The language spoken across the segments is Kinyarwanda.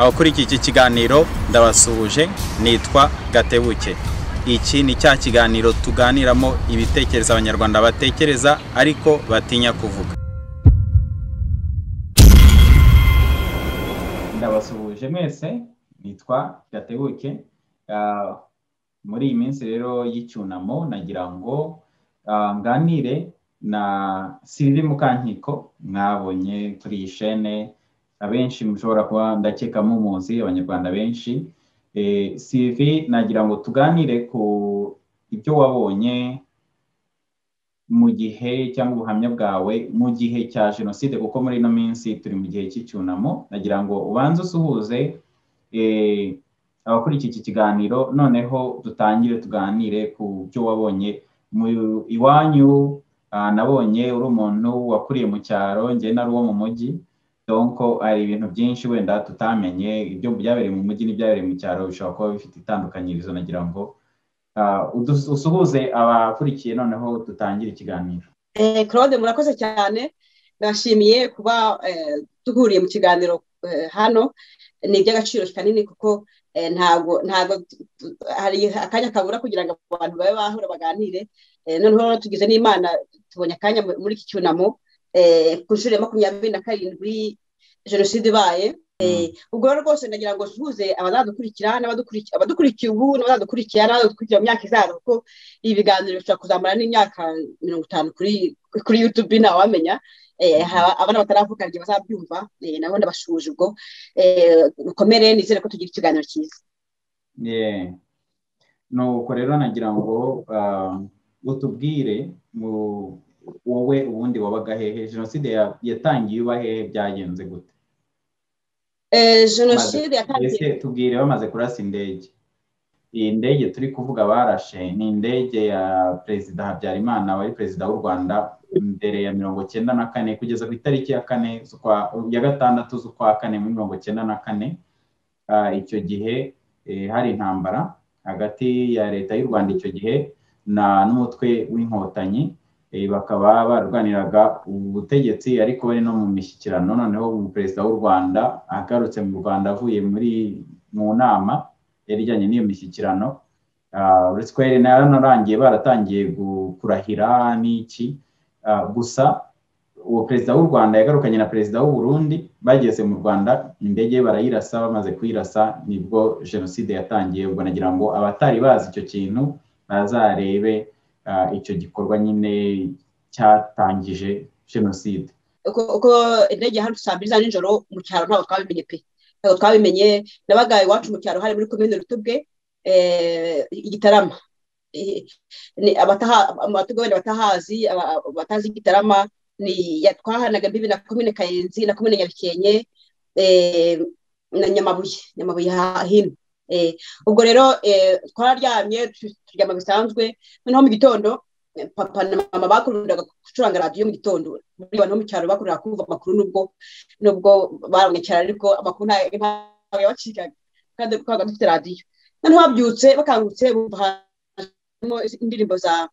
Abakurikiye iki kiganiro ndabasuhuje, nitwa Gatebuke. Iki ni cya kiganiro tuganiramo ibitekerezo abanyarwanda batekereza ariko batinya kuvuga. Ndabasuhuje mwese, nitwa Gatebuke. Muri iyi minsi rero y'icyunamo nagira ngo nganire na Sylvie Mukankiko, mwabonye kuri iyi chaîne abenshi mushobora kuba ndakeka mumuzi, abanyarwanda benshi. Sylvie, nagira ngo tuganire ku ibyo wabonye mu gihe cyangwa ubuhamya bwawe mu gihe cya jenoside, kuko muri ino minsi turi mu gihe cy'icyunamo. Nagira ngo ubanze usuhuze abakurikiye iki kiganiro, noneho dutangire tuganire ku byo wabonye mu iwanyu. Nabonye uri umuntu wakuriye mu cyaro, njye nari uwo mu mujyi, donc ari ibintu byinshi wenda tutamenye. Ibyo byabereye mu mujyi n'ibyabereye mu cyaro bishobora kuba bifite itandukanyirizo. Nagira ngo usuhuze abakurikiye, noneho dutangire ikiganiro. Claude, murakoze cyane, ndashimiye kuba duhuriye mu kiganiro hano. Ni iby'agaciro kanini kuko ntago hari akanya kabura kugira ngo abantu babe bahura baganire. Noneho tugize n'Imana tubonye akanya muri iki cyunamo ku nshuro ya 27 jenoside ibaye. Ubwo rero rwose ndagira ngo tuhuze abazadukurikira abadukurikiye ubu n'abazadukurikira n'abadukurikira mu myaka izaza, kuko ibi biganiro bishobora kuzamura n'imyaka 50 kuri YouTube, ntawamenya. Abana bataravuka igihe bazabyumva, nabo ndabashuje. Ubwo mukomere, nizere ko tugira ikiganiro cyiza. Nuko rero nagira ngo utubwire wowe ubundi wabaga hehe, jenoside yatangiye uba hehe, byagenze gute? Jenoside yatangiye, tubwire bamaze kurasa indege. Iyi ndege turi kuvuga barashe ni indege ya Perezida Habyarimana, wari perezida w'u Rwanda mbere ya 1994 kugeza ku itariki ya 6 z'ukwa 4 muri 1994. Icyo gihe hari intambara hagati ya leta y'u Rwanda icyo gihe n'umutwe w'inkotanyi. Bakaba barwaniraga ubutegetsi ariko bari no mu mishyikirano. Noneho perezida w'u Rwanda agarutse mu Rwanda avuye mu nama yarijyanye n'iyo mishyikirano. Uretse ko narangiye baratangiye kurahira n'iki, gusa uwo perezida w'u Rwanda yagarukanye na perezida w'u Burundi, bageze mu Rwanda indege barayirasa. Bamaze kuyirasa nibwo jenoside yatangiye. Ubwo nagira ngo abatari bazi icyo kintu bazarebe icyo gikorwa nyine cyatangije jenoside. Uko indege hari saa 2 za nijoro mu cyaro ntabwo twabimenye pe, ntabwo twabimenye. Nabaga iwacu mu cyaro hari muri komine Rutubwe, Igitarama. Abatugabane batahazi, batazi Igitarama ni yatwahanaga mbibi na komine Kayenzi na komine Nyabikenke na Nyamabuye hino. Ubwo rero twararyamye turyama bisanzwe. Noneho mu gitondo papa na mama bakundaga gucuranga radio mu gitondo. Muri abantu mu cyaro bakundaga kumva amakuru, nubwo barabonye cyane ariko amakuru ntago yabacikaga kandi kwaga dufite radio. Noneho babyutse bakangutse bumva indirimbo za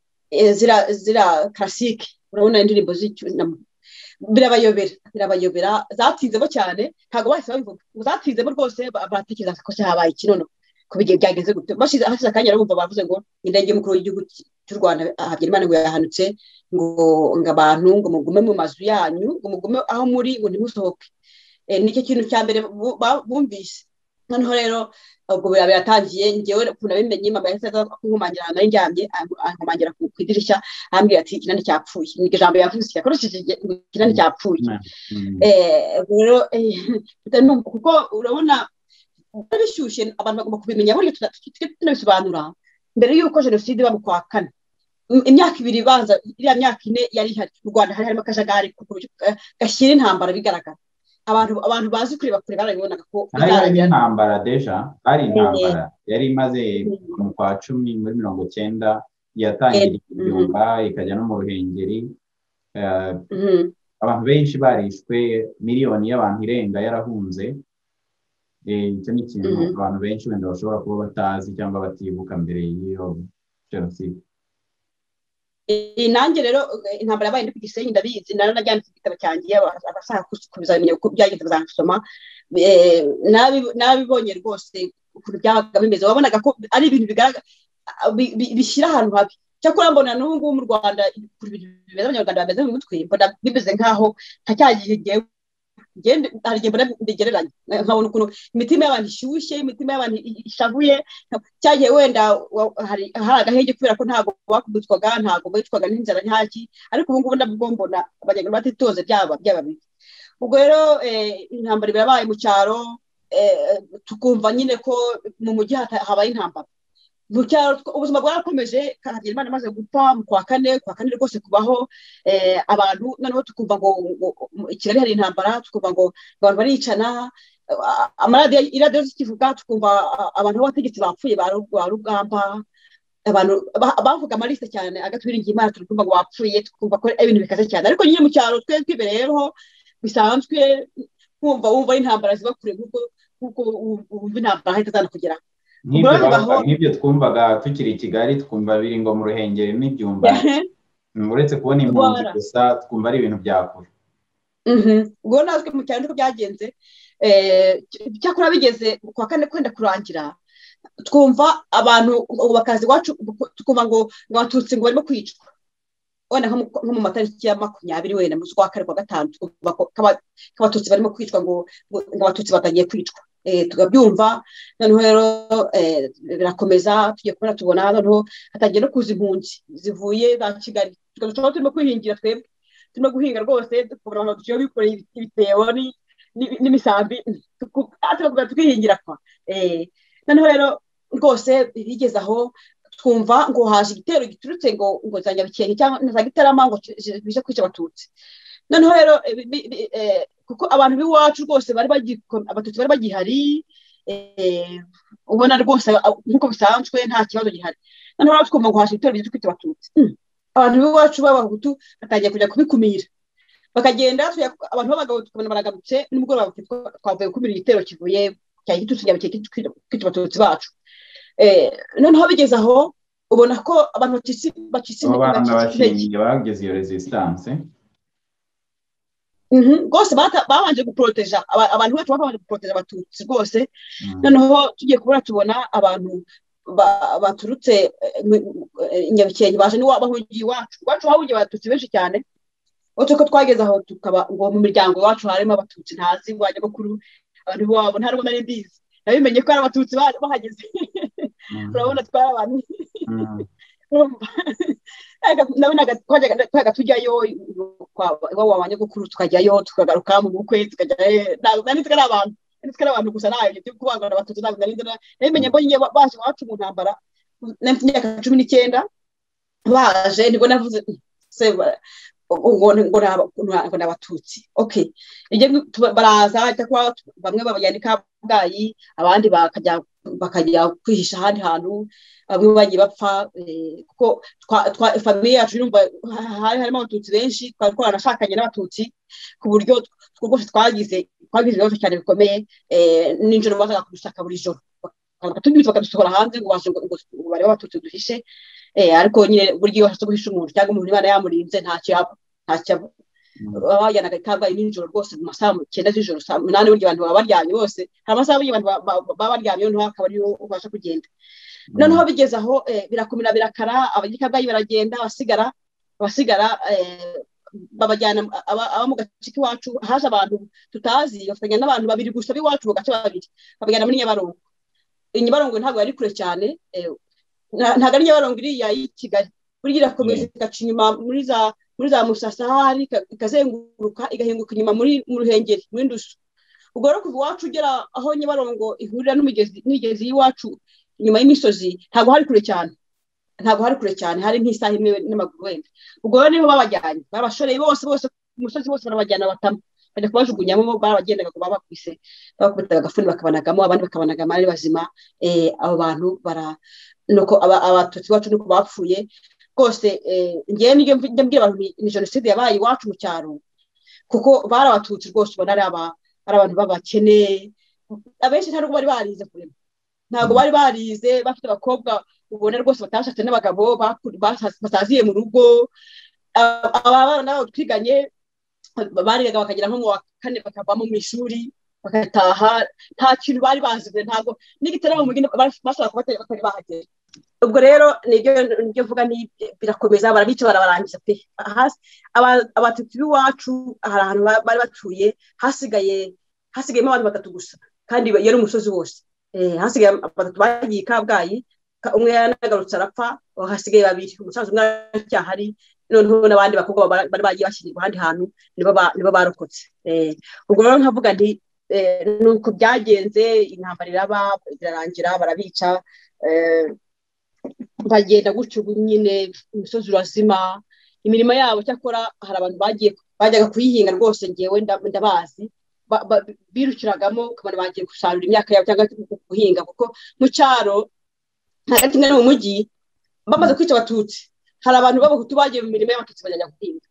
zira classique. Urabona indirimbo z'icyunamo birabayobera zatinzemo cyane, ntago bahise babivuga. Zatinzemo rwose baratekereza ko cyabaye ikinono ku bigiye byageze gute. Bashize akanya bumva bavuze ngo indege y'umukuru w'igihugu cy'u Rwanda Habyarimana ngo yahanutse, ngo abantu ngo mugume mu mazu yanyu, ngo mugume aho muri, ngo ntimusohoke. Nicyo kintu cya mbere bumvise. Noneho rero ubwo biratangiye. Ngewe ukuntu nabimenye, mama yahise kunkomangira ahantu nari ndyamye, ankomangira ku idirishya ambwira ati ikinani cyapfuye. Ni ijambo yavuze yakoresheje, ikinani cyapfuye. Rero kuko urabona bishyushye, abantu bagomba kubimenya buryo tunabisobanura. Mbere y'uko jenoside iba mu kwa 4, imyaka 2 ibanza, iriya myaka 4 yari ihari mu Rwanda, harimo akajagari gashyira intambara bigaragara. Abantu bazi kureba kure barabibonaga ko ari intambara deja, ari intambara yari imaze mu kwa 10 muri 1990 yatangira Ibyumba ikajya no mu Ruhengeri. Abantu benshi barishwe, miliyoni y'abantu irenga yarahunze. Icyo ni ikintu abantu benshi wenda bashobora kuba batazi cyangwa batibuka mbere y'iyo jenoside. nanjye rero intambara yabaye ku Gisenyi ndabizi naranajyanditse igitabo cyanjye abashaka kubizamenya uko byagenze bazasoma nabibonye rwose ukuntu byabaga bimeze wabonaga ko ari ibintu bigaragara bishyira ahantu habi cyakora mbona n'ubu ngubu mu Rwanda bimeze abanyarwanda bameze mu mutwe mbona bimeze nk'aho ntacyagiye hari igihe mbona bigereranye nkabona ukuntu imitima y'abantu ishyushye imitima y'abantu ishavuye cyagiye wenda hari agahenge kubera ko ntabwo bakubitwaga ntabwo bicwaga n'inzara ntaki ariko ubu ngubu ndabwo mbona abanyarwanda batitoze byaba bibi ubwo rero intambara birabaye mu cyaro tukumva nyine ko mu mujyi habaye intambara mu cyaro ubuzima bwarakomeje kandi Imana imaze gupfa mu kwa kane rwose kubaho abantu noneho tukumva ngo i Kigali hari intambara tukumva ngo abantu baricana iradiyo zikivuga tukumva abantu b'abategetsi bapfuye ba Rugamba abantu bavuga amaliste cyane agatwiringiye Imana tukumva ngo bapfuye tukumva ko ibintu bikaze cyane ariko nyine mu cyaro twibereyeho bisanzwe wumva intambara ziba kure kuko wumva intambara ahita zana kugera nk'ibyo twumvaga tukiri i Kigali twumva biri ngo mu Ruhengeri n'ibyumba uretse kubona impunzi gusa twumva ari ibintu byakure ubwo natwe mu cyaro niko byagenze cyakora bigeze kwa kane kwenda kurangira twumva abantu bakazi iwacu tukumva ngo abatutsi ngo barimo kwicwa wenda nko mu matariki ya 20 wenda mu kwa kane kwa gatanu twumva ko abatutsi barimo kwicwa ngo abatutsi batagiye kwicwa tugabyumva noneho rero birakomeza tugiye kubona tubona noneho hatangiye no kuza impunzi zivuye za Kigali tugadushobora turimo kwihingira twebwe turimo guhinga rwose tukabona abantu duciye bikoreye ibitebo n'imisambi tukihingira kwa noneho rero rwose bigeze aho twumva ngo haje igitero giturutse ngo za Nyabikenke cyangwa na za Gitarama ngo bije kwica abatutsi noneho rero kuko abantu b'iwacu rwose abatutsi bari bagihari ubona rwose nk'uko bisanzwe nta kibazo gihari noneho rero twumva ngo haje ibitero bije kwica abatutsi abantu b'iwacu b'abahutu batangiye kujya kubikumira bakagenda abantu b'abagabo tukabona baragarutse nimugoroba twavuye gukumira igitero kivuye cyari gitutsi Nyabikenke kwica abatutsi bacu noneho bigeze aho ubona ko abantu bacitse bageze iyo resistance rwose babanje guproteja abantu bacu babanje guproteja abatutsi rwose noneho tugiye kubura tubona abantu baturutse Nyabikenke baje bahungiye iwacu hahungiye abatutsi benshi cyane uko twageze aho tukaba ngo mu miryango iwacu harimo abatutsi ntazi ngo bajya bakuru abantu babo nta rwo nari mbizi nabimenye ko ari abatutsi bahageze urabona twari abantu nabonaga twajyaga tujyayo iwabo wa nyogokuru tukajyayo tukagaruka mu bukwe tukajyayo nanditse ari abantu gusa nayo byo kubangana abatutsi ntabwo nabimenye mbonye baje iwacu mu ntambara n'imyaka 19 baje nibwo navuze ngo n'abatutsi okay baraza bamwe babajyana Kabgayi abandi bakajya kwihisha ahandi hantu bamwe bagiye bapfa kuko famiye yacu urumva harimo abatutsi benshi twari twaranashakanye n'abatutsi ku buryo rwose twagize ibibazo cyane bikomeye n'injoro bazaga kudushaka buri joro bakadusohora hanze ngo bari abatutsi duhishe ariko nyine buryo washatse guhisha umuntu cyangwa umuntu Imana yamurinze ntacyo babajyanaga Kabgayi n'injoro rwose mu masaha 9 z'ijoro 8 buryo abantu baba baryamye bose hari amasaha buryo abantu baba baryamye noneho akaba ariyo ubasha kugenda noneho bigeze aho birakomera birakara abanyikabgayi baragenda basigara babajyana aba mu gace k'iwacu haje abantu tutazi bafitanye n'abantu babiri gusa b'iwacu mu gace babiri babajyana muri Nyabarongo ntabwo yari kure cyane ntabwo ari Nyabarongo iriya y'i Kigali burya irakomeza igaca inyuma muri za Musasari ikazenguruka igahinguka inyuma mu Ruhengeri muri Ndusu ubwo rero kuva iwacu ugera aho Nyabarongo ihurira n'imigezi y'iwacu inyuma y'imisozi ntabwo hari kure cyane hari nk'isaha imwe n'amaguru wenda ubwo rero niho babajyanye babashoreye bose umusozi wose barabajyana batama bajya kubajugunyamo barabagendaga ngo babakubise bakubitaga agafuni bakabanagamo abandi bakabanagamo ari bazima abo bantu nuko abatutsi bacu nuko bapfuye rwose ngiye njya mbwira abantu ni jenoside yabaye iwacu mu cyaro kuko bari abatutsi rwose ubona ari abantu b'abakene abenshi ntabwo bari barize kurema ntabwo bari barize bafite abakobwa ubone rwose batashatse n'abagabo bataziye mu rugo, abana nabo twiganye bariga bakagera nko mu wa kane bakavamo mu ishuri bagataha nta kintu bari bazize, ntabwo n'igitaramo mu gine bashobora kuba batari bahagera. Ubwo rero nibyo mvuga birakomeza, barabica barabarangiza pe. Abatutsi b'iwacu hari ahantu bari batuye hasigayemo abantu batatu gusa, kandi yari umusozi wose. Hasigaye batatu bagiye Kabgayi, umwe yanagarutse arapfa, hasigaye babiri, umusaza umwe aracyahari, noneho n'abandi bakobwa bari bagiye bashyingirwa ahandi hantu nibo barokotse. Ubwo rero nkavuga nti nuko byagenze, intambara iraba birarangira barabica, bagenda gutyo nyine umusozi urazima, imirimo yabo cyakora hari abantu bajyaga kuyihinga rwose, ngewe ndabazi birukiragamo ukabona bagiye gusarura imyaka yabo cyangwa guhinga, kuko mu cyaro hagati no mu mujyi bamaze kwica abatutsi hari abantu b'abahutu bagiye mu mirimo y'abatutsi bajya guhinga.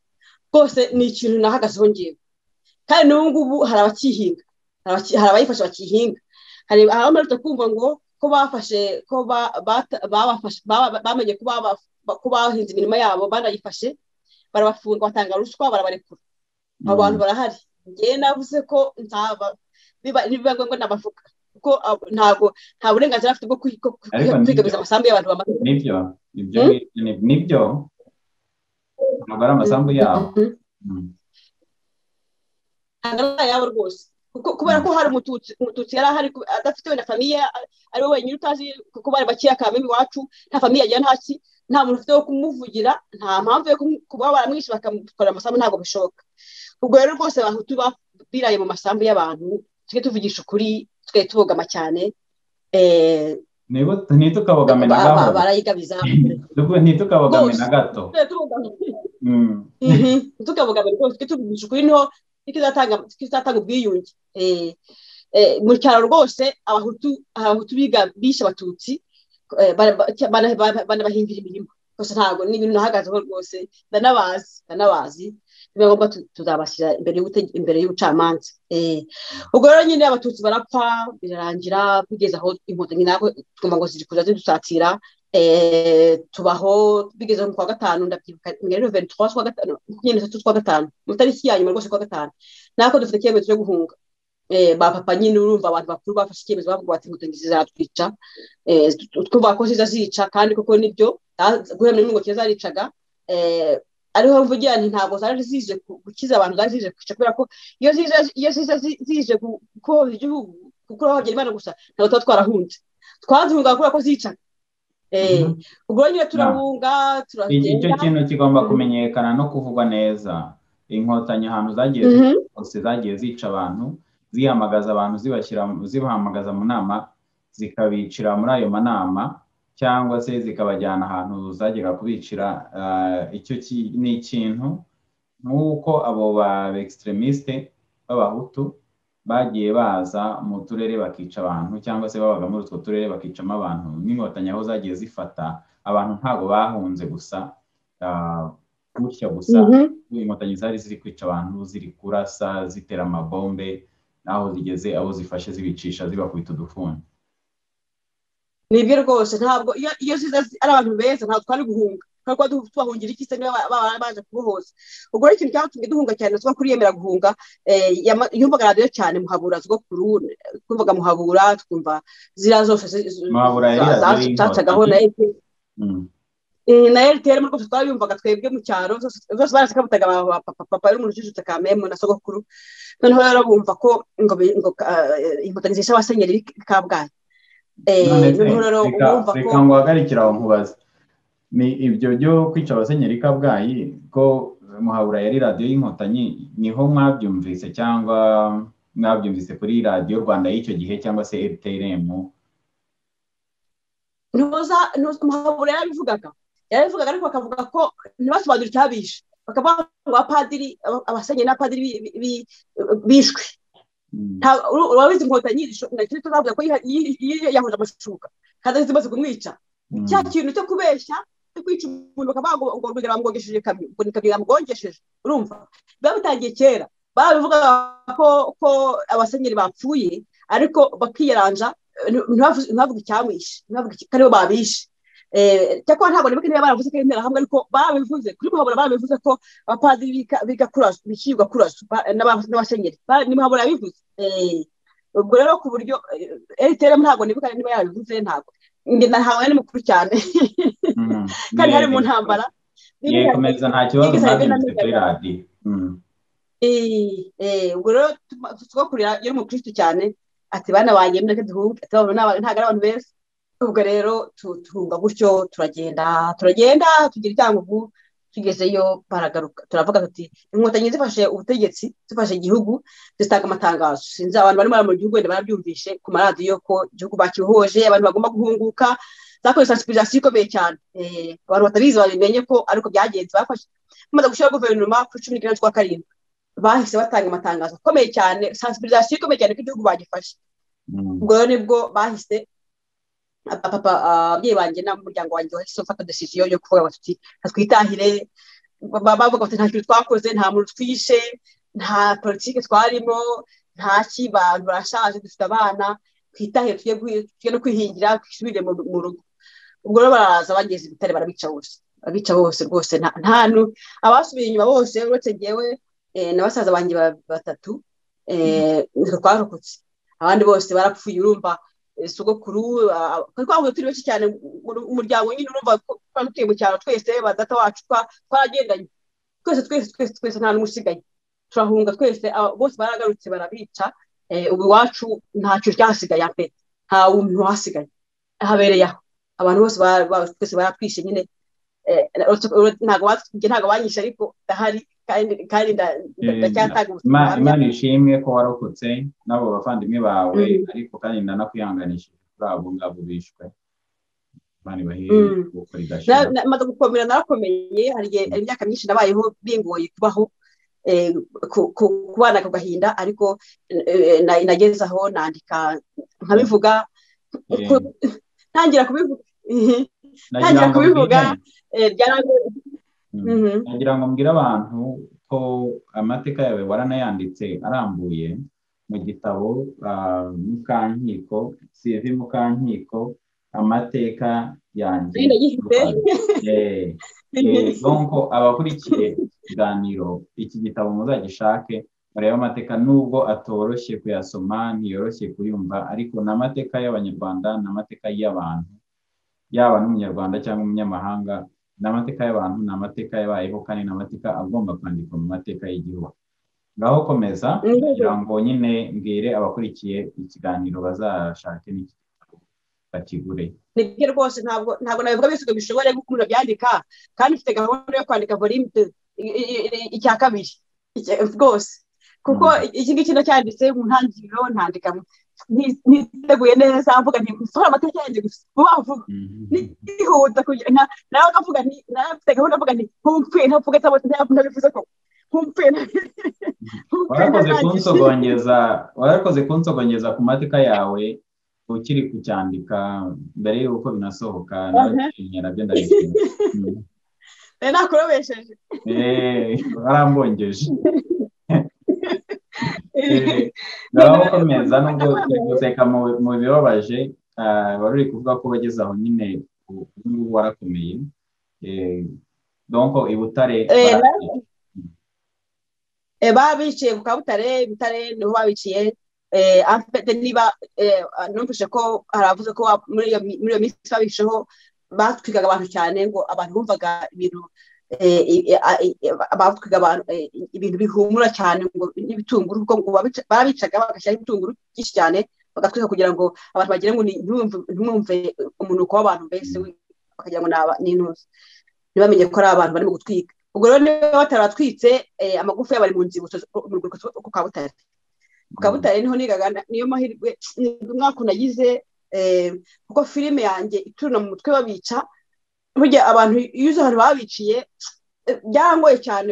Rwose ni ikintu nahagazeho ngewe, kandi n'ubu ngubu hari abakihinga, hari abayifashe bakihinga, hari abamaze kumva ngo ko bafashe ko bamenye ko bahinze imirimo yabo banayifashe, barabafunga batanga ruswa barabarekura. Abo bantu barahari, ngewe navuze ko nibiba ngombwa nabavuga, kuko nta burenganzira afite bwo kwigabiza amasambu y'abantu bamaze. Nibyo ntabwo ari amasambu yabo, ntabwo ari ayabo rwose, kubera ko hari umututsi yari ahari adafite wenda famiye, ari we wenyine utazi, kuko bari bakeya Kamembe iwacu, nta famiye yagira nta muntu ufite wo kumuvugira, nta mpamvu yo kuba baramwishe bakamutwara amasambu, ntabwo bishoboka. Ubwo rero rwose abahutu biraye mu masambu y'abantu, tujye tuvugisha ukuri, twe tubogama cyane, ntitukabogame na gato, barayigabiza ntitukabogame na gato, ntitukabogame rwose, twe tuvugisha ukuri niho kizatanga ubwiyunge. Mu cyaro rwose abahutu bishe abatutsi banabahingira imirimo rwose, ntabwo n'ibintu nahagazeho rwose, ndanabazi niba ngombwa tuzabashyira imbere y'ubucamanza. Ubwo rero nyine abatutsi barapfa birarangira, bigeze aho inkotanyi ntabwo twumva ngo ziri kuza zidusatira, tubaho bigeze mu kwa gatanu, ndabyibuka rero 23 kwa gatanu, mu tariki ya nyuma rwose kwa gatanu, nako dufite icyemezo cyo guhunga. Ba papa nyine urumva abantu bakuru bafashe icyemezo bavuga bati inkotanyi zizatwica, twumva ko zizica, kandi koko nibyo guhera muri ngo zaricaga, ariho mvugira nti ntabwo zari zije gukiza abantu, zari zije kwica, kubera ko iyo zije gukoza igihugu kuko habye Imana gusa ntabwo tuba twarahunze, twazihunga kubera ko zicaga. Ubwo nyine turahunga turagenda. Icyo kintu kigomba kumenyekana no kuvugwa neza. Inkotanyi ahantu zagiye zica abantu, zihamagaza abantu, zibahamagaza mu nama, zikabicira muri ayo manama, cyangwa se zikabajyana ahantu zagera kubicira. Icyo ni ikintu nk'uko abo ba extremiste b'abahutu bagiye baza mu turere bakica abantu, cyangwa se babaga muri utwo turere bakicamo abantu, n'inkotanyi aho zagiye zifata abantu ntabwo bahunze gusa gutya gusa, inkotanyi zari ziri kwica abantu, ziri kurasa, zitera amabombe, naho zigeze abo zifashe zibicisha zibakubita udufuni. Nibyo rwose, ntabwo iyo ziza ari abantu beza ntabwo twari guhunga, kuko tubahungira iki se niba baje kubohoza. Ubwo rero ikintu cyatumye duhunga cyane tuba kuriyemera guhunga, yumvaga radiyo cyane Muhabura, Sogokuru, twumvaga Muhabura, twumva ziriya zose zacagaho na RTL muri rwose twayumvaga twebwe mu cyaro, zose barasikabutaga papa yari umuntu ujijutse Kamembe na Sogokuru, noneho rero bumva ko ngo inkotanyi zishe abasenyeri Kabgayi. Reka nguhagarikira aho nkubaze, ni ibyo byo kwica abasenyeri Kabgayi ko Muhabura yari radiyo y'inkotanyi, niho mwabyumvise cyangwa mwabyumvise kuri radiyo Rwanda y'icyo gihe cyangwa se RTLM? Muhabura yarabivugaga ariko bakavuga ko ntibasobanure icyabishe, bakavuga ngo abapadiri, abasenyeri n'abapadiri bishwe. Urabizi inkotanyi nakiri tuzavuga ko yahuje amashuka kandi zimaze kumwica, cya kintu cyo kubeshya cyo kwica umuntu bakavuga ngo rugera bamugongesheje kamyo, ngo ni kamyo yamugongesheje. Urumva biba bitangiye kera, babivuga ko abasenyeri bapfuye, ariko bakiyaranja ntibavuga icyamwishe, ntibavuga ko aribo babishe. cyakora ntabwo nibuka niba baravuze ko interahamwe ariko barabivuze kuri muhabura barabivuze ko abapadiri biga kurasu bicirwa kurasu n'abasenyeri ni muhabura yabivuze ubwo rero ku buryo RTM ntabwo nibuka niba yabivuze ntabwo ntabwo ari mukuru cyane kandi hari mu ntambara komeza nta kibazo mwabyumvise kuri radiyo ubwo rero tugakurira iyo uri umukristo cyane ati bana banjye mureke duhunge ntabwo ari abantu beza ubwo rero tuhunga gutyo turagenda tugira icyangugu tugezeyo baragaruka turavuga tuti inkotanyi zifashe ubutegetsi zifashe igihugu zitanga amatangazo sinzi abantu bari mu gihugu wenda barabyumvishe ku maradiyo ko igihugu bakihoje abantu bagomba guhunguka zakoze sensibilisation ikomeye cyane abantu batabizi babimenye ko ariko byagenze bafashe bamaze gushyiraho guverinoma kuri 19 z'ukwa karindwi bahise batanga amatangazo akomeye cyane sensibilisation ikomeye cyane ko igihugu bagifashe ubwo rero nibwo bahise ababyeyi banjye n'umuryango wanjye wahise ufata decision yo kuvuga bati twitahire bavuga bati nta kintu twakoze nta muntu twishe nta politike twarimo nta kibantu barashaje dufite abana twitahire tujye no kwihingira twisubire mu rugo ubwo rero baraza bageze ibitare barabica bose rwose nta abasubiye inyuma bose uretse njyewe n'abasaza banjye batatu twarokotse abandi bose barapfuye urumva sogokuru twavuye turi benshi cyane umuryango nyine urumva ko tutuye mu cyaro twese badata wacu twaragendanye twese nta n'umwe usigaye turahunga twese bose baragarutse barabica ubu iwacu nta kintu cyahasigaye pe nta muntu wasigaye habereye aho abantu bose twese baratwishe nyine ntabwo banyishe ariko ndahari kandi ndacyatanga ubuzima Imana ishimwe ko warokotse n'abo bavandimwe bawe ariko kandi ndanakwihanganishije kuri abo ngabo bishwe Imana ibahe gukora idashira maze gukomera narakomeye hari imyaka myinshi nabayeho bingoye kubaho kubana ku gahinda ariko nageze aho nandika nkabivuga ntangira kubivuga nagira ngo mbwire abantu ko amateka yawe waranayanditse arambuye mu gitabo Mukankiko CV Mukankiko amateka yanjye donc abakurikiye ikiganiro iki gitabo muzagishake bareba amateka nubwo atoroshye kuyasoma ntiyoroshye kuyumva ariko n'amateka y'abanyarwanda n'amateka y'abantu yaba n'umunyarwanda cyangwa umunyamahanga n'amateka y'abantu n'amateka yabayeho kandi n'amateka agomba kwandikwa mu mateka y'igihugu ngaho komeza kugira ngo nyine mbwire abakurikiye ikiganiro bazashake n'igitabo bakigure nibyo rwose ntabwo nabivuga byose bishobora gukura byandika kandi mfite gahunda yo kwandika volume icya kabiri rwose kuko iki ngiki ndacyanditse mu ntangiriro ntandika niteguye neza mvuga nti nsohora amateka yanjye gusa vuba nihuta kugira nawe akavuga nti nafite gahunda mvuga nti nkumpfuye ntavuga ntabivuze ko nkumpfuye warakoze kunsogongeza ku mateka yawe ukiri kucyandika mbere y'uko binasohoka nabyo ndabishimira nakurobesheje warambongeje ngaho komeza nubwo guseka mu bibabaje wari uri kuvuga ko bageze aho nyine ubu warakomeye donc i Butare babiciye ku Kabutare Butare niho babiciye niba numvise ko haravuze ko muri iyo minsi babisheho batwigaga abantu cyane ngo abantu bumvaga ibintu batwiga abantu ibintu bihumura cyane ngo n'ibitunguru kuko ngo barabicaga bagashyiraho ibitunguru byinshi cyane bagatwika kugira ngo abantu bagire ngo ntumwumve umunuko w'abantu mbese bakagira ngo n'intuzi ntibamenye ko ari abantu barimo gutwika ubwo rero niba bataratwitse amagufa yabo ari mu nzibutso ku Kabutare niho nigaga niyo mahirwe umwaka nagize kuko filime yanjye ituruna mu mutwe babica burya abantu iyo uzi ahantu babiciye byarangoye cyane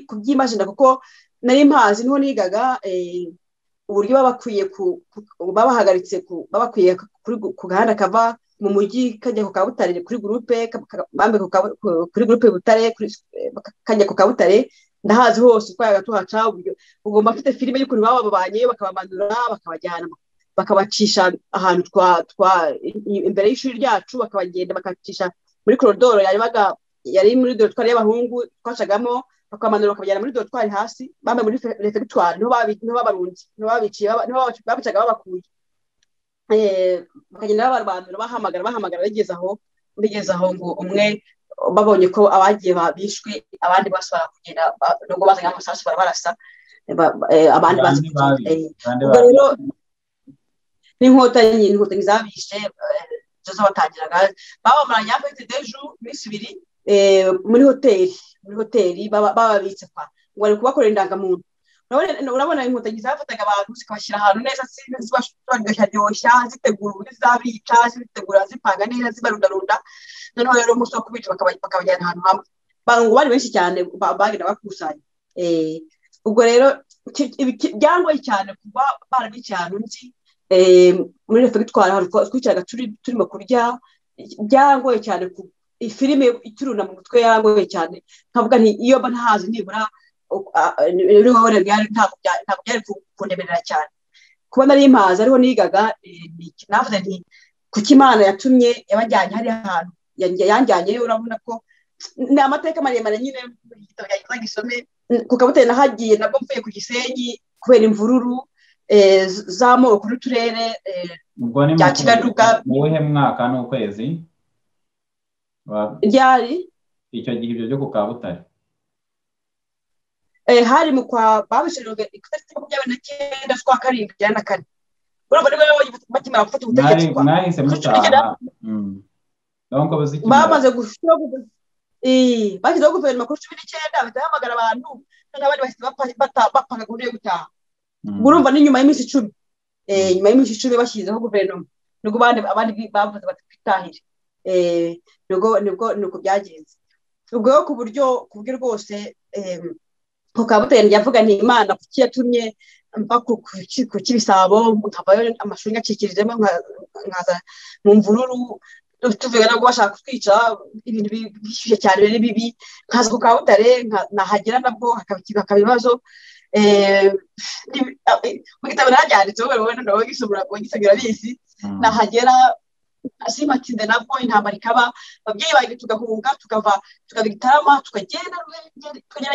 kubyimagina kuko nari mpazi niho nigaga uburyo babahagaritse babakwiye ku gahanda kava mu mujyi kajya ku Kabutare kuri groupe kuri groupe Butare kajya ku Kabutare ndahazi hose twayaga tuhaca uburyo ugomba afite filime y'ukuntu bababanye bakabamanura bakabajyana bakabacisha ahantu imbere y'ishuri ryacu bakabagenda bakacisha muri korodoro yari muri dortoir y'abahungu twacagamo bakamanura bakabajyana muri dortoir hasi bamwe muri refectoire niho babarunze niho babicaga babakuye bakagenda babarwandura bahamagara bageze aho ngo umwe babonye ko abagiye bishwe abandi basubira kugenda nubwo bazanye amasasu barabarasa abandi bazi ubwo rero n'inkotanyi zabishe zo batangiraga babamaranye afite deju misubiri muri hoteli bababitse kwa ngo bari kubakorera indangamuntu urabona inkotanyi zafataga abantu zikabashyira ahantu neza zibashyiryoshya zitegura uburyo zabica zitegura zipanga neza zibarundarunda noneho rero umunsi wo kubica bakabajyana ahantu hamwe ngo bari benshi cyane bagenda bakusanya ubwo rero byangoye cyane kuba barabica ahantu nzi muri refectoire ahantu twicaraga turimo kurya byangoye cyane ifilime ituruna mu mutwe yangoye cyane nkavuga nti iyo ntahazi nibura ntabwo byari kundemerera cyane kuba nari impazi ariho nigaga navuze nti kuki Imana yatumye yabajyanye hari ahantu yanjyanye urabona ko ni amateka maremare nyine igitabo cyagiye gisome ku Kabutare nahagiye nabwo mvuye ku Gisenyi kubera imvururu z'amoko n'uturere bya Kigaduga mu wihe mwaka n'ukwezi ryari icyo gihe ibyo byo ku Kabutare hari mu kwa babishirwe itariki 29 z'ukwa karindwi na kane urumva niba bakimara gufata ubutegetsi kwa mwahise mutaha donc bamaze gushira bagize guverinoma kuri 19 batahamagara abantu n'abandi bahise bapanga gahunda yo gutaha urumva ni nyuma y'iminsi 10 nyuma y'iminsi 10 bashyizeho guverinoma nuko abandi bavuze batitahire nuko byagenze ubwo ku buryo rwose ku Kabutare yavuga nti Imana kuki yatumye mva ku kibisabo nkavayo amashuri yacikirijemo nkaza mu mvururu tuvuga no bashaka kutwica ibintu bishyushye cyane biri bibi nkaza ku Kabutare nahagera nabwo hakaba ibibazo mu gitabo naryanditse wowe nawe gisomera bisi nahagera asimatinde nabwo intambara ikaba ababyeyi bagiye tugahunga tukava Gitarama tukagenda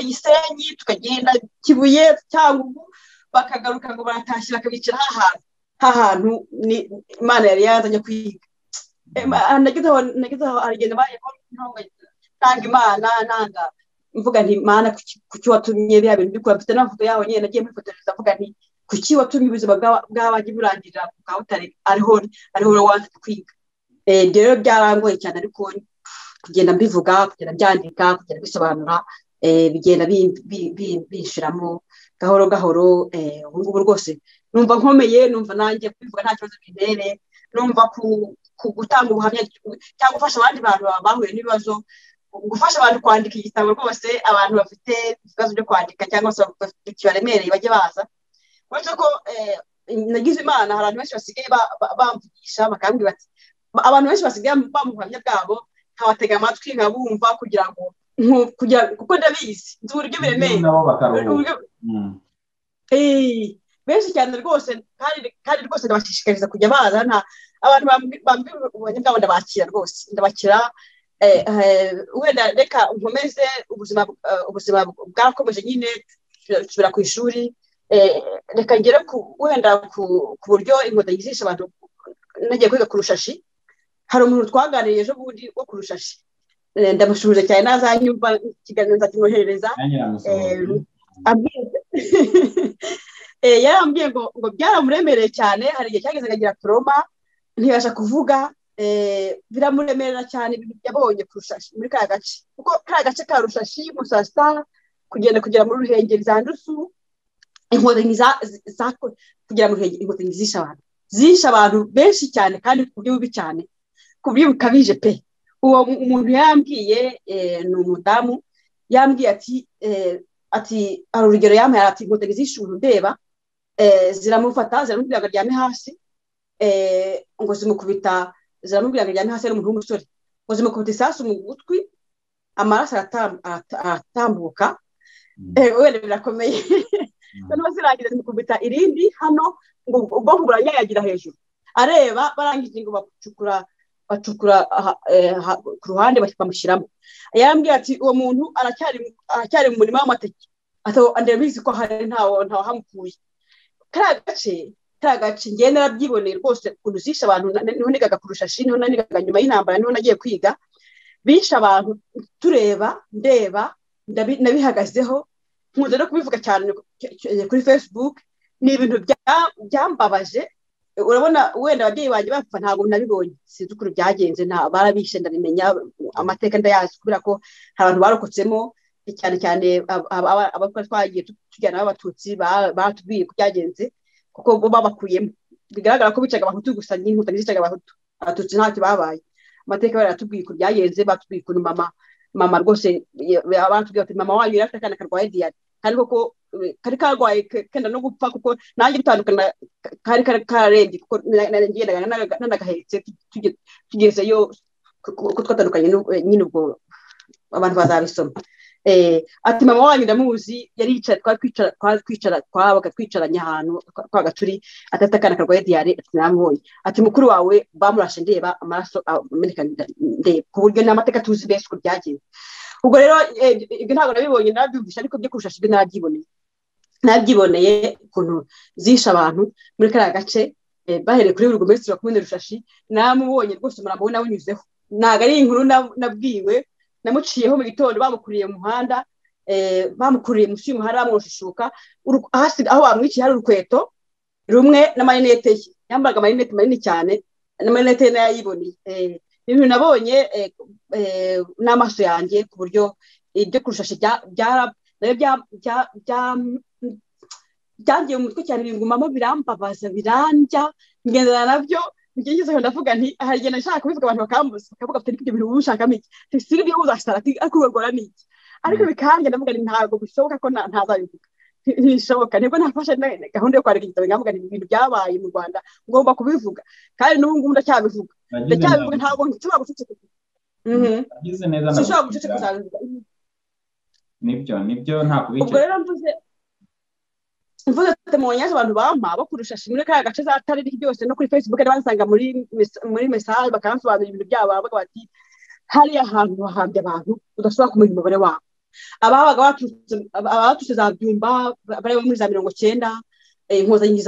Gisenyi tukagenda Kibuye Cyangugu bakagaruka ngo baratashira akabicira hahantu ni Imana yari yazanye kwiga nagizeho arigenda bayeho nanga Imana nanga mvuga nti Imana kuki watumye bya bintu bikora mfite n'amafoto yaho nyine nagiye mwifotoreza mvuga nti kuki watumye ubuzima bw'abagiye burangirira ku Kabutare ariho wanze kwiga rero byarangoye cyane ariko kugenda mbivuga kugenda byandika kugenda bisobanura bigenda bishiramo gahoro gahoro ubu ngubu rwose numva nkomeye numva nanjye kwivuga nta kibazo bindere numva gutanga ubuhamya cyangwa gufasha abandi bantu bahuye n'ibibazo gufasha abantu kwandika igitabo rwose abantu bafite ibibazo byo kwandika cyangwa se kibaremereye bajye baza uretse ko nagize Imana hari abantu benshi basigaye bamvugisha bakambwira bati abantu benshi basigaye bamuhamya bwabo nkabatega amatwi nkabumva kugira ngo kuko ndabizi nzi uburyo biremeye benshi cyane rwose kandi rwose ndabashishikariza kujya baza abantu bambwira bwabo ndabakira rwose ndabakira wenda reka nkomeze ubuzima bwakomeje nyine nsubira ku ishuri reka ngere wenda ku buryo inkotanyi zishe abantu nagiye kwiga ku Rushashi hari umuntu twaganiriye ejo bundi wo ku Rushashi ndamushuje cyane nazanyumva ikiganiro nzakimwoherereza yarambwiye ngo byaramuremereye cyane hari igihe cyageze akagira trauma ntiyabasha kuvuga biramuremerera cyane ibintu yabonye ku Rushashi muri kaya gace kuko kaya gace ka Rushashi Musasa kugera muri Ruhengeri za Ndusu inkotanyi kugira mu Ruhengeri inkotanyi zisha abantu benshi cyane kandi ku buryo bubi cyane ku buryo bukabije pe uwo umuntu yambwiye ni umudamu yambwiye ati ari urugero yampaye ati inkotanyi zishe umuntu ndeba ziramufata ziramubwira ngo aryame hasi ngo zimukubita ziramubwira ngo aryame hasi ari umuntu w'umusore ngo zimukubita isasu mu gutwi amaraso aratambuka wenda birakomeye noneho zirangiza zimukubita irindi hano ngo ubwonko buranyayagira hejuru areba barangije ngo bacukura ku ruhande bamushyiramo yarambwiye ati uwo muntu aracyari mu murima w'amateke ndabizi ko hari ntawo hamukuye kariya gace njye narabyiboneye rwose ukuntu zishe abantu niho nigaga kurusha niho nigaga nyuma y'intambara niho nagiye kwiga bishe abantu tureba ndeba nabihagazeho nkunze no kubivuga cyane kuri Facebook ni ibintu byambabaje urabona wenda ababyeyi banjye bapfa ntabwo nabibonye sinzi ukuntu byagenze barabishe ndabimenya amateka ndayazi kubera ko hari abantu barokotsemo cyane cyane abakora twagiye tujyana n'abatutsi batubwiye ko byagenze kuko bo babakuyemo bigaragara ko bicaga abahutu gusa n'inkotanyi zicaga abahutu abatutsi ntacyo babaye amateka baratubwiye ko byagenze batubwiye ukuntu mama rwose batubwiye ati mama wanyu yari afite akana karwaye diyari kandi koko kari karwaye kenda no gupfa kuko nanjye bitandukana kari karembye kuko nagendaga nanagahetse tugezeyo kuko twatandukanye nyine ubwo abantu bazabisoma ati mama wanyu ndamuzi yari yicaye twabaga twicaranye ahantu twabaga turi atafite akana karwaye diyare ati namubonye ati mukuru wawe bamurashe ndeba amaraso ameneka ndeba ku buryo n'amateka tuzi bese uko byagenze ubwo rero ibyo ntabwo nabibonye nabyumvisha ariko byo kurusha ibyo nabyiboneye ukuntu zisha abantu muri kariya gace bahereye kuri buri gomesitiri wa komine Rushashi namubonye rwose umurambo we nawunyuzeho ntabwo ari inkuru nabwiwe namuciyeho mu gitondo bamukuriye mu muhanda bamukuriye munsi y'umuhanda bamwoshishuka aho bamwiciye hari urukweto rumwe n'amarinete ye yambaga amarinete manini cyane n'amarinete ye nayayiboneye ibintu nabonye n'amaso yanjye ku buryo ibyo kurushashi byangiye mu mutwe cyane bingumamo birambabaza birandya ngendana nabyo ngezeho ndavuga nti hari igihe nashaka kubivuga abantu bakambuza bakavuga ati ibyo bintu ubushakamo iki siri byo uzasara ati akubagora niki ariko bikange ndavuga nti ntabwo bishoboka ko ntazabivuga ntibishoboka nibwo nafashe gahunda yo kwandika igitabo ngavuga nti ibintu byabaye mu Rwanda ngomba kubivuga kandi n'ubu ngubu ndacyabivuga ntabwo nshobora guceceka sinshobora guceceka nibyo nta kubica ubwo rero mvuze temoignage abantu bampa bo kurusha muri kaya gace za tariri byose no kuri Facebook bansanga muri message bakansobanurira ibintu byabo bavuga bati hari ahantu hahambye abantu udashobora kumenya umubare wabo ababaga abatutse za Byumba bari muri za 90 inkozanyi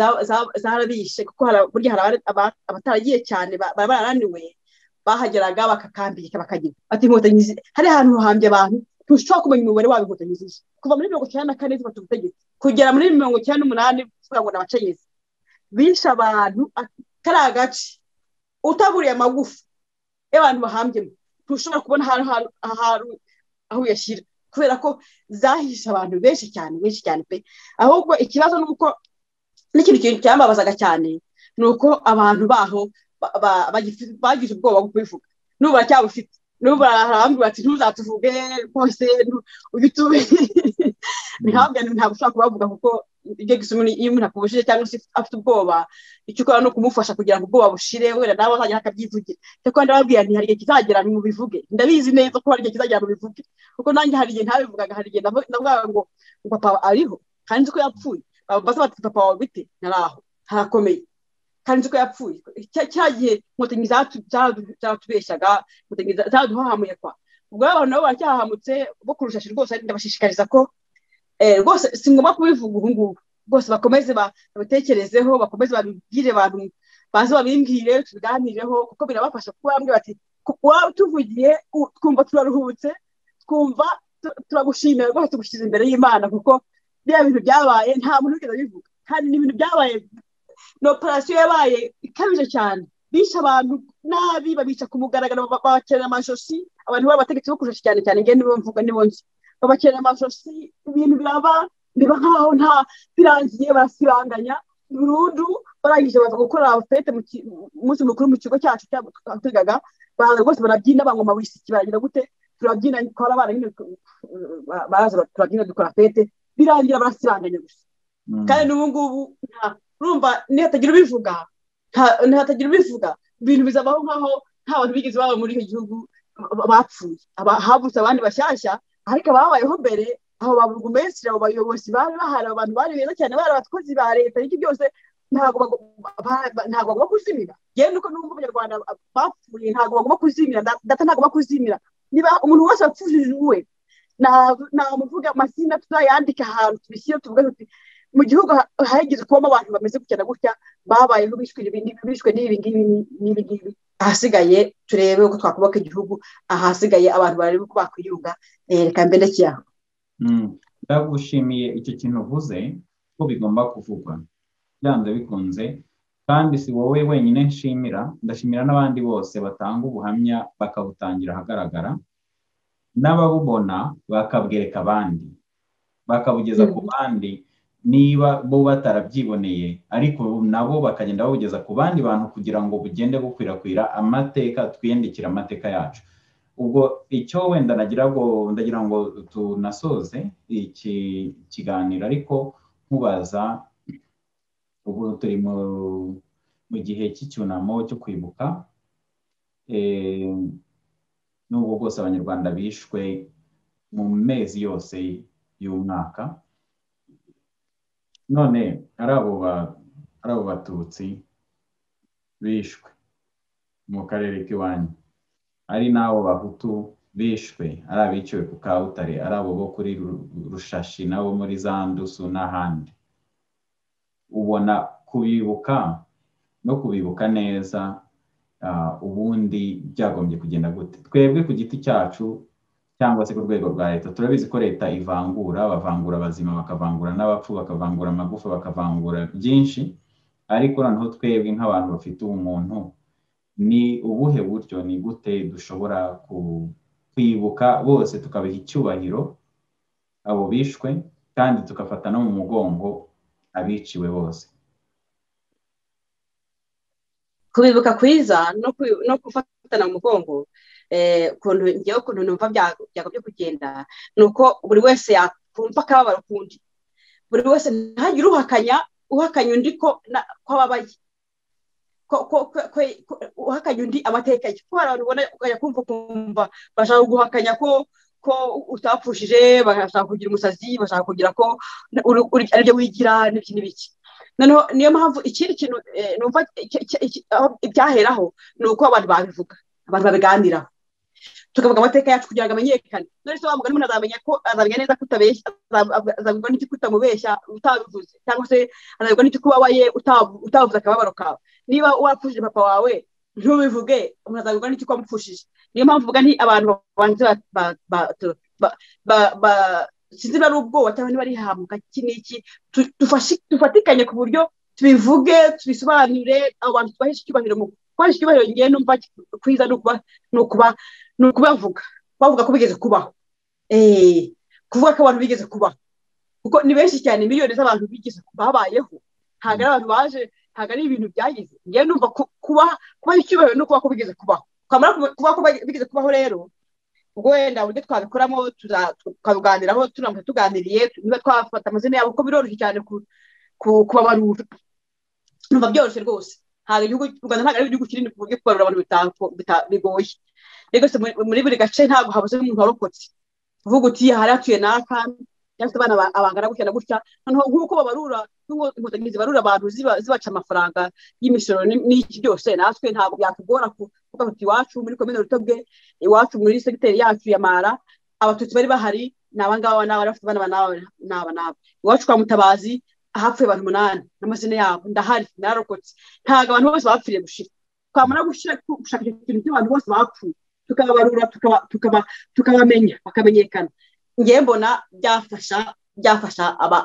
zarabishe kuko burya hari abataragiye cyane bararaniwe bahageraga bakakambika bakagira ati inkozanyi hari ahantu hahambye abantu tushobora kumenya umubare wabo inkotanyi zishe kuva muri 94 zifata ubutegetsi kugera muri 98 kuvuga ngo n'abacengezi bisha abantu kari agace utaburiye amagufa y'abantu bahambyemo tushobora kubona aho yashyira kubera ko zahisha abantu benshi cyane pe ahubwo ikibazo nuko n'ikintu cyambabazaga cyane nuko abantu baho bagize ubwoba bwo kubivuga n'ubu baracyabufite n'ubu barahambira ati ntuzatuvuge rwose ubitube ntabwo ushobora kubavuga kuko ibyo gisuma iyo umuntu akubujije cyangwa se afite ubwoba icyo ukora no kumufasha kugira ngo ubwoba bushire wera nawe azajya akabyivugira cyangwa ndababwira nti hari igihe kizagera mu bivuge ndabizi neza ko hari igihe kizagera mu bivuge kuko nanjye hari igihe ntabivugaga hari igihe ndavuga ngo papa ariho kandi nzi ko yapfuye baza bati papa wawe bite naraho harakomeye kandi nzi ko yapfuye cya gihe inkotanyi zaratubeshyaga inkotanyi zaraduhahamuye kwa ubwo abantu nabo baracyahamutse bo kurushashi rwose ndabashishikariza ko rwose si ngombwa kubivuga ubu ngubu rwose bakomeze babitekerezeho bakomeze babibwire abantu baze babimbwire tubiganireho kuko birabafasha kuko bambwe bati tuvugiye twumva turaruhutse twumva turagushimira rwose tugushyize imbere y'Imana kuko bya bintu byabaye nta muntu wigeze abivuga kandi ni ibintu byabaye ni operasiyo yabaye ikabije cyane bisha abantu nabi babica ku mugaragaro babakerera amashosi abantu b'abategetsi bo kurusha cyane nge nibo mvuga nibo nzi babakerera amashosi ibintu biba nkaho nta birangiye barasibanganya burundu barangije baza gukora fete mu munsi mukuru mu kigo cyacu cyatwigaga baza rwose barabyina bangoma wisiki baragira gute turabyina twara abana nyine baraza turabyina dukora fete birangira barasibanganya gusa kandi n'ubu ngubu urumva ntihatagira ubivuga ibintu bizabaho nkaho nta bantu bigeze baba muri icyo gihugu bapfuye havutse abandi bashyashya ariko ababayeho mbere aho baburugumesitiri abo bayobozi bari bahari abantu bari beza cyane bari abakozi ba leta n'iki byose ntabwo bagomba kuzimira yewe nuko n'ubwo abanyarwanda bapfuye ntabwo bagomba kuzimira data ntabwo bagomba kuzimira niba umuntu wese wapfushije uwe namuvuga amazina tuzayandika ahantu tubishyire tuvuge tuti mu gihugu hageze kubamo abantu bameze gutya na gutya babayeho bishwe n'ibi ngibi ahasigaye turebe uko twakubaka igihugu ahasigaye abantu barebe uko bakwiyunga reka mbere cyaho ndagushimiye icyo kintu uvuze ko bigomba kuvugwa byanze bikunze kandi si wowe wenyine nshimira ndashimira n'abandi bose batanga ubuhamya bakabutangira ahagaragara n'ababubona bakabwereka abandi bakabugeza ku bandi niba bo batarabyiboneye ariko nabo bakagenda babugeza ku bandi bantu kugira ngo bugende bukwirakwira amateka twiyandikira amateka yacu ubwo icyo wenda ndagira ngo tunasoze iki kiganiro ariko nkubaza ubu turi mu gihe cy'icyunamo cyo kwibuka n'ubwo bwose abanyarwanda bishwe mu mezi yose y'umwaka none ari abo batutsi bishwe mu karere k'iwanyu ari n'abo bahutu bishwe ari abiciwe ku Kabutare ari abo bo kuri Rushashi n'abo muri za Ndusu n'ahandi ubona kubibuka no kubibuka neza ubundi byagombye kugenda gute twebwe ku giti cyacu cyangwa se ku rwego rwa leta turabizi ko leta bavangura abazima bakavangura n'abapfu bakavangura amagufa bakavangura byinshi ariko noneho twebwe nk'abantu bafite ubumuntu ni ubuhe buryo ni gute dushobora kwibuka bose tukabiha icyubahiro abo bishwe kandi tukafata no mu mugongo abiciwe bose kubibuka kwiza no gufatana mu mugongo ukuntu numva byagobye kugenda ni uko buri wese yakumva akababaro kundi buri wese ntagire uhakanya undi ko ababaye uhakanya undi amateka ye kuko hari abantu ubona ukajya kumva bashaka guhakanya ko utapfushije bashaka kugira umusazi bashaka kugira ko aribyo wigira n'ibiki noneho niyo mpamvu ikindi kintu numva ibyaheraho ni uko abantu babivuga abantu babiganiraho tukavuga amateka yacu kugira ngo amenyekane none se wamuga n'umuntu azamenya neza ko utabeshya azabwirwa n'iki kutamubeshya utabivuze cyangwa se azabwirwa n'iki kuba waye utavuze akababaro kawe niba wapfushije papa wawe ntubivuge umuntu azabwirwa n'iki ko wamupfushije niyo mpamvu uvuga nti abantu banze sinzi bari ubwoba cyangwa niba ari hamuka iki n'iki dufatikanye ku buryo tubivuge tubisobanure abo bantu tubahesha icyubahiro mu kubahesha icyubahiro ngewe numva kwiza ni ukubavuga bavuga ko bigeze kubaho kuvuga ko abantu bigeze kubaho kuko ni benshi cyane miliyoni z'abantu bigeze babayeho ntabwo ari abantu baje ntabwo ari ibintu byagize ngewe numva kubaha icyubahiro no kuba ko bigeze kubaho twamara kuba ko bigeze kubaho rero ubwo wenda uburyo twabikoramo tukabiganiraho tuganiriye niba twafata amazina yabo kuko biroroshye cyane kubabarura numva byoroshye rwose ntabwo igihugu u Rwanda ntabwo ari igihugu kinini ku buryo kubarura abantu bigoye rero muri buri gace ntabwo habuze umuntu warokotse uvuga uti hari hatuye n'aka cyangwa se abana abangana gutya na gutya noneho nk'uko babarura inkotanyi zibarura abantu zibaca amafaranga y'imisoro n'iki byose natwe ntabwo byatugora kuvuga uti iwacu muri komine Rutobwe iwacu muri segiteri yacu ya Mara abatutsi bari bahari ni abangaba n'abari bafite abana n'aba iwacu kwa Mutabazi ahapfuye abantu 8 n'amazina yabo ndahari narokotse ntabwo abantu bose bapfiriye gushira twamara gushaka ikintu cy'abantu bose bapfuye tukabarura tukabamenya bakamenyekana ngiye mbona byafasha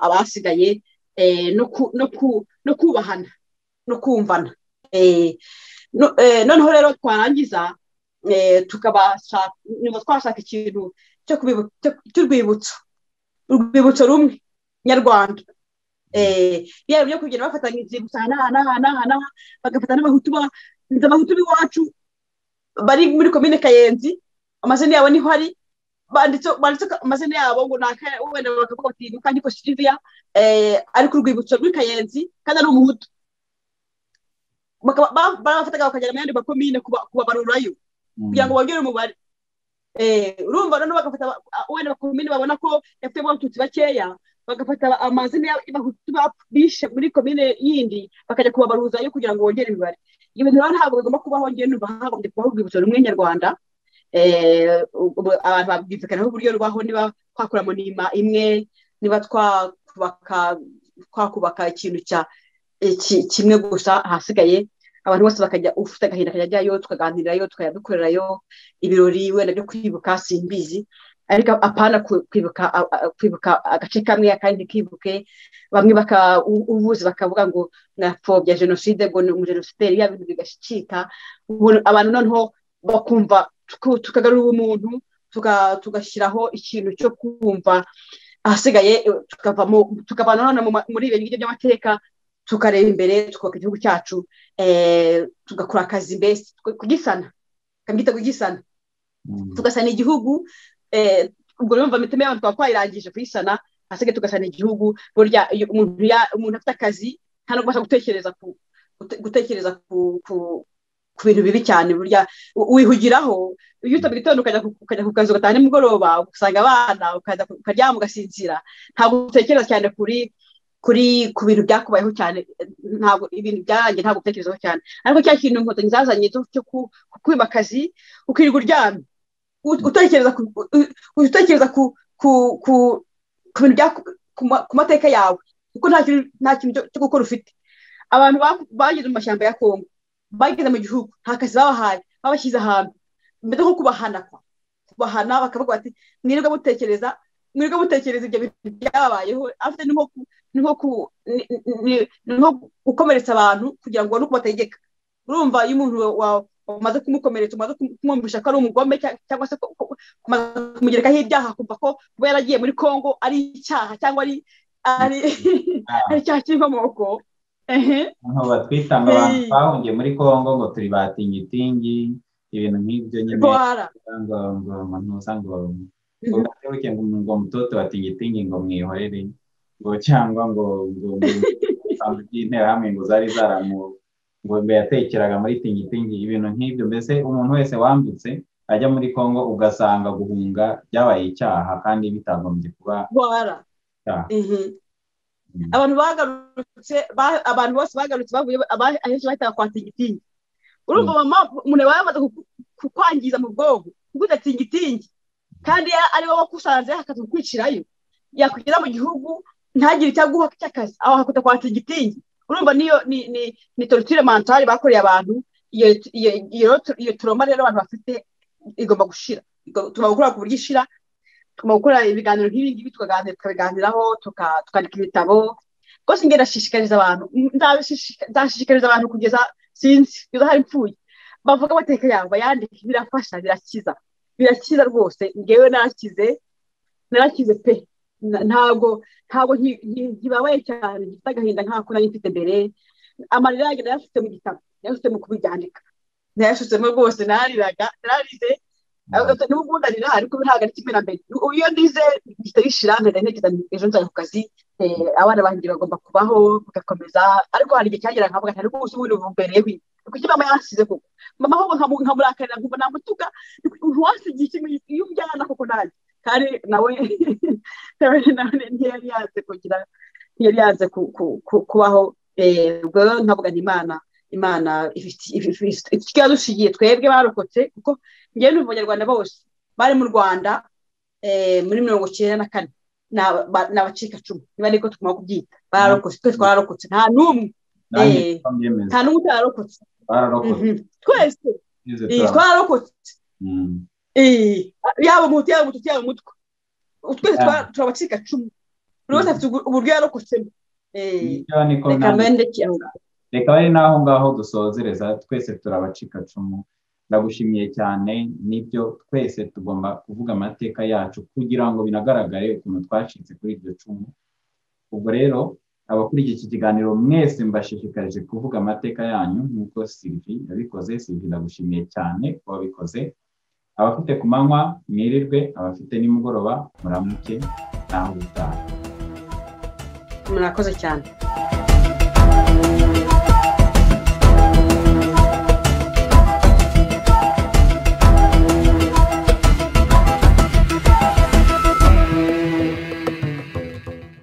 abasigaye no kubahana no kumvana noneho rero twarangiza niba twashaka ikintu cy'urwibutso rumwe nyarwanda yaba byo kugenda bafatanyije gusa n'aha bagafata n'abahutu b'iwacu bari muri komine Kayenzi amazina yabo niho ari banditse amazina yabo ngo wenda bakavuga bati Mukandiko Sylvia ari ku rwibutso rw'i Kayenzi kandi ari umuhutu barafataga bakagera mu yandi makomine kubabarurayo kugira ngo bongere umubare urumva noneho bagafata wenda bakomine babona ko yafitemo abatutsi bakeya bagafata amazina y'abahutu bishe muri komine yindi bakajya kubabaruzayo kugira ngo bongere imibare. Ibyo bintu rero ntabwo bigomba kubaho, njye numva hagombye kubaho urwibutso rumwe nyarwanda. Abantu babwizikanaho uburyo rubaho, niba twakura mu nima imwe, niba twakubaka ikintu kimwe gusa, ahasigaye abantu bose bakajya, ufite agahinda akajya ajyayo, tukaganirirayo, tukajya dukorerayo ibirori wenda byo kwibuka, simbizi, ariko apana kwibuka agace kamwe akandi kibuke, bamwe ubuzi bakavuga ngo napfobya jenoside, ngo ni umujenosideri, ya bintu bigashika abantu noneho bakumva, tukagarura umuntu, tugashyiraho ikintu cyo kumva, ahasigaye tukavana none muri ibyo ngibyo by'amateka, tukareba imbere, tukubaka igihugu cyacu, tugakora akazi mbese kugisana, kamwita kugisana, tugasana igihugu. Ubwo urumva miteme y'abantu twakwairangije kuyisana, ahasigaye tugasana igihugu. Burya umuntu afite akazi nta no kubasha gutekereza ku bintu bibi cyane, burya wihugiraho. Iyo utabigitondo ukajya ku kazi ugataha nimugoroba, usanga abana ukaryama ugasinzira, ntabwo utekereza cyane ku bintu byakubayeho cyane, ntabwo ibintu byarangiye ntabwo utekerezaho cyane. Ariko cya kintu inkotanyi zazanye cyo kwima akazi, ukirirwa uryamye utekereza ku bintu ku mateka yawe, kuko nta kintu cyo gukora ufite. Abantu bageze mu mashyamba ya Kongo, bageze mu gihugu, nta kazi babahaye, babashyize ahantu mbere nko kubahana bakavuga bati mwirirwa mutekereza ibyo bintu byabayeho, afite ni nko gukomeretsa abantu kugira ngo ubone uko bategeka. Urumva iyo umuntu umaze kumukomeretsa, umaze kumwumvisha ko ari umugome, cyangwa se kumugerekaho ibyaha, kumva ko kuba yaragiye muri Kongo ari icyaha, cyangwa ari icyaha cy'inkomoko. Nko batwita ngo abantu bahungiye muri Kongo ngo turi batingitingi, ibintu nk'ibyo nyine, ngo ntusanga ngo mutoto batingitingi ngo mwihorere, ngo cyangwa ngo interahamwe ngo zari ngo yatekeraga muri tingitingi, ibintu nk'ibyo. Mbese umuntu wese wambutse ajya muri Kongo ugasanga guhunga byabaye icyaha kandi bitagombye kuba icyaha. Abantu bose bagarutse bavuye ahenshi bahitaga kwa tingitingi. Urumva mama umuntu yamaze kukwangiza mu bwonko kuguza tingitingi, kandi ari wowe wakusanze hakaza kukwicirayo, yakugera mu gihugu ntagire icyo aguha cy'akazi, aho hakuta kwa tingitingi. Urumva ni torture mentale bakoreye abantu. Iyo trauma rero abantu bafite igomba gushira, tugomba gukora ku buryo ishira, tugomba gukora ibiganiro nk'ibi ngibi, tukabiganiraho, tukandika ibitabo. Rwose ngenda ndashishikariza abantu, ndashishikariza abantu kugeza hari mpfuye bavuga amateka yawe, bayandike, birafasha, birakiza rwose. Ngewe narakize pe, ntabwo nkibabaye cyane, gifite agahinda nk'ako nari mfite mbere. Amarira yanjye nayafite mu gitabo, nayafite mu kubyandika, nayashutsemo rwose, nararize n'ubu ndarira, ariko ntabwo ari kimwe na mbere. Iyo ndize gihita gishira, ntekereza ejo nzajya ku kazi, abana banjye bagomba kubaho bagakomeza. Ariko hari igihe cyagera nkavuga ntari rwose ubundi bumbereyeho kuki mama yasize koko, mama ahubwo nkamurakarira nkumva namutuka, ntiwasigiye kimwe iyo umbyana koko nanjye, kandi nawe ntiyari yanze kubaho. Ubwo nkavuga nti Imana ikadushigiye twebwe barokotse, kuko ngewe n'ubu Abanyarwanda bose bari mu Rwanda muri 1994 n'abacikacumu, niba ariko tugomba kubyita, bararokotse. Twese twararokotse, nta n'umwe utararokotse, twese twararokotse, yaba umuhutu yaba umututsi yaba umutwa, twese turabacikacumu, buri wese afite uburyo yarokotsemo. Reka bari naho ngaho dusozereza, twese turabacikacumu. Ndagushimiye cyane, nibyo twese tugomba kuvuga amateka yacu kugira ngo binagaragare ukuntu twacitse kuri iryo cumu. Ubwo rero abakurikiye iki kiganiro mwese mbashishikarije kuvuga amateka yanyu nk'uko Sylvie yabikoze. Sylvie, ndagushimiye cyane ko wabikoze. Abafite ku manywa mwirirwe, abafite nimugoroba muramuke, naho ubutaha. Murakoze cyane.